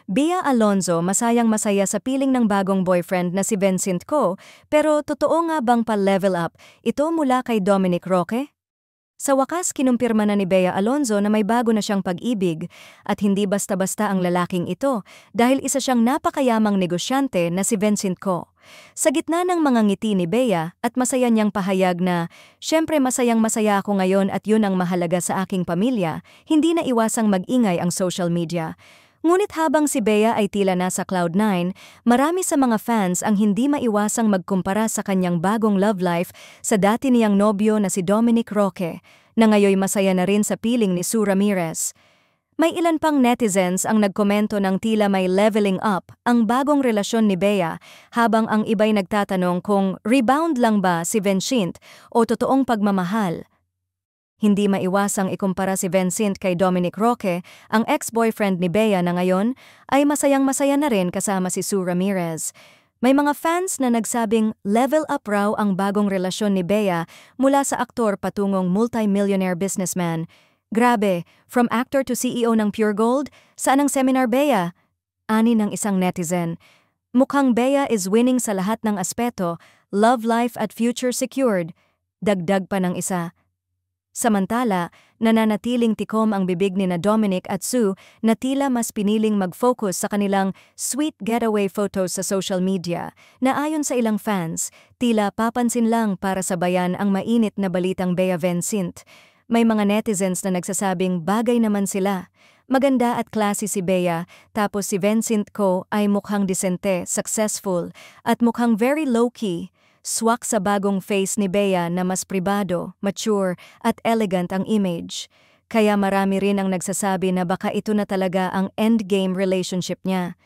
Bea Alonzo masayang-masaya sa piling ng bagong boyfriend na si Vincent Co, pero totoo nga bang pa-level up ito mula kay Dominic Roque? Sa wakas kinumpirma na ni Bea Alonzo na may bago na siyang pag-ibig at hindi basta-basta ang lalaking ito dahil isa siyang napakayamang negosyante na si Vincent Co. Sa gitna ng mga ngiti ni Bea at masaya niyang pahayag na, "Siyempre masayang-masaya ako ngayon at yun ang mahalaga sa aking pamilya," hindi na iwasang mag-ingay ang social media. Ngunit habang si Bea ay tila nasa Cloud9, marami sa mga fans ang hindi maiwasang magkumpara sa kanyang bagong love life sa dati niyang nobyo na si Dominic Roque, na ngayoy masaya na rin sa piling ni Sue Ramirez. May ilan pang netizens ang nagkomento ng tila may leveling up ang bagong relasyon ni Bea, habang ang iba'y nagtatanong kung rebound lang ba si Vincent o totoong pagmamahal. Hindi maiwasang ikumpara si Vincent kay Dominic Roque, ang ex-boyfriend ni Bea na ngayon ay masayang-masaya na rin kasama si Sue Ramirez. May mga fans na nagsabing level up raw ang bagong relasyon ni Bea mula sa aktor patungong multi-millionaire businessman. Grabe, from actor to CEO ng Pure Gold, saan ang seminar Bea? Ani ng isang netizen. Mukhang Bea is winning sa lahat ng aspeto, love life at future secured. Dagdag pa ng isa. Samantala, nananatiling tikom ang bibig ni na Dominic at Sue na tila mas piniling mag-focus sa kanilang sweet getaway photos sa social media, na ayon sa ilang fans, tila papansin lang para sabayan ang mainit na balitang Bea Vincent. May mga netizens na nagsasabing bagay naman sila. Maganda at classy si Bea, tapos si Vincent Co ay mukhang disente, successful, at mukhang very low-key. Swak sa bagong face ni Bea na mas pribado, mature, at elegant ang image. Kaya marami rin ang nagsasabi na baka ito na talaga ang endgame relationship niya.